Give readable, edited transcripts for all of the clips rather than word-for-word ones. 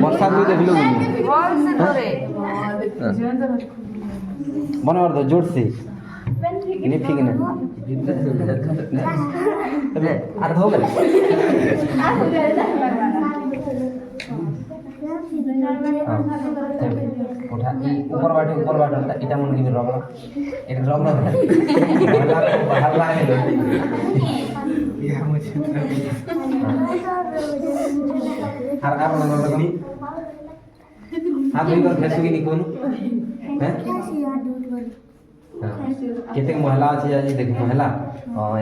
ବର୍ଷା ବି ଦେଖିଲୁ ମନେ କର ଜୋରସେ ନିଫିକି ନା আর ধোবে ওঠা এই উপর বাটনটা এটা মনে কি রং এটা রং না ভাল লাগে আর আর মনে করো তুমি আপনি কোন ফেসবুকে নি কোন হ্যাঁ কেতে মহিলা আছে আজ দেখ মহিলা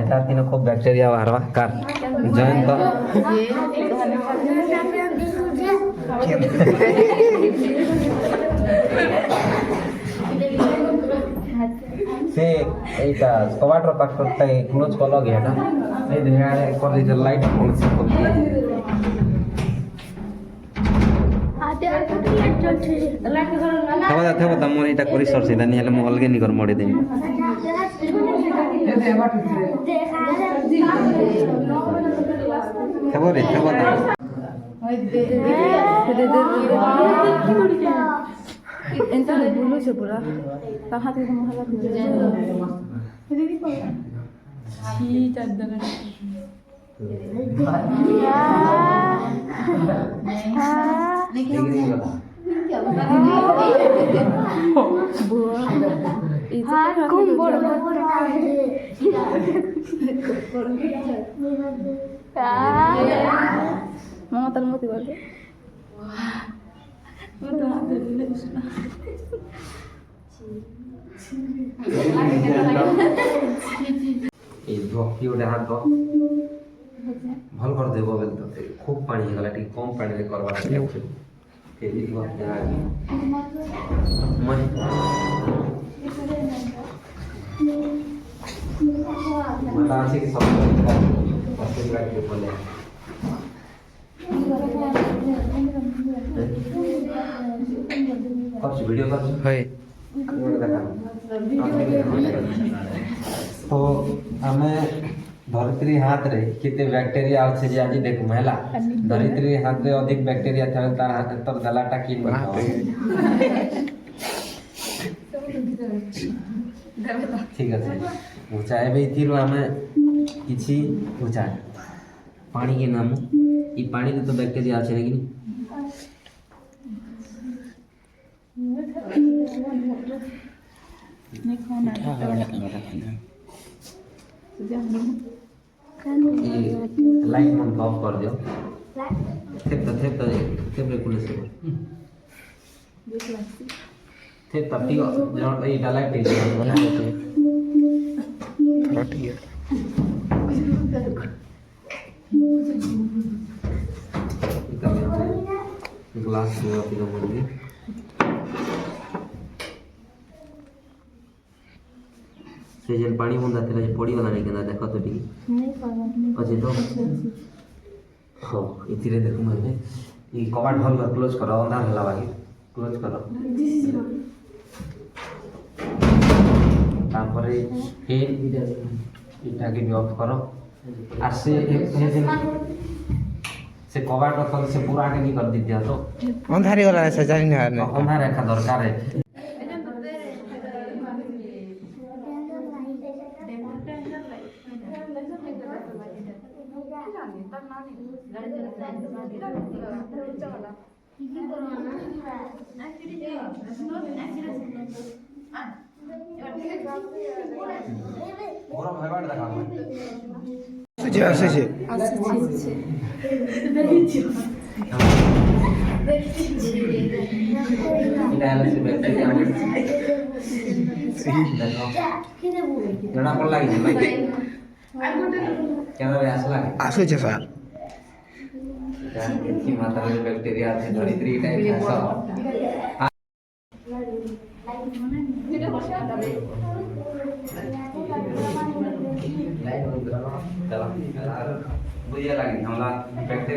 এটা তিন খুব ব্যাকটেরিয়া বাহারবা কার জয়েন তো से এইটা কভারটা পাকটা ক্লোজ করলো গিয়াটা এই দেখারে করে দিতে লাইট অন সে করতে থাকবা তমর এটা করি সরছে না নিহলে মো অলগে নি কর মড়ে দেই থাকবা রে থাকবা entonces bulu se pura tak hati sama halak si tadda mau termoti balik এই ভক্তি ওটা হাত ভাল করে দেব বল তো খুব পানি গলা ঠিক কম পানি রে করবা আছে এই দিব আগে মই মাতা আছে কি সব পাঁচটি রাখতে বলে कुछ वीडियो कर है तो हमें धरित्री हाथ रे केते बैक्टीरिया আছে যে আজি দেখো মহিলা ধরিত্রী হাত রে অধিক ব্যাকটেরিয়া থাকে তার হাতে তোর গলাটা কি ঠিক আছে উচাইবে থিরু আমি কিছু উচাই পানি के नाम ई पानी में तो बैक्टीरिया আছে নাকি लाइट मन ऑफ कर दियो थे पुलिस थे तब ठीक है ये डाला ठीक है बना देते ठीक है ग्लास में आप लोग बोलिए से जन पानी बंदा तेरा जे पड़ी वाला नहीं कहना देखो तो ठीक नहीं पावा अच्छे तो हां इतने देखो मैं ये कवर्ड भल कर क्लोज करो अंधार हला बाकी क्लोज करो तापरे हे इटा के भी ऑफ करो और से कवर्ड रखो से पूरा आगे नहीं कर दीजिए तो अंधारी वाला ऐसा जानी नहीं अंधार रखा दरकार है গরম হয় বাড়ি দেখা সুজি আসছে এটা হচ্ছে ব্যাকটেরিয়া জনা পড় লাগি ভাই কেন রে আসলা আসছে স্যার কি মাত্রায় ব্যাকটেরিয়া আছে ধরিত্রী টাইপ আছে लाइट बंद करो चलो बुझे लगी हमला बैक्टीरिया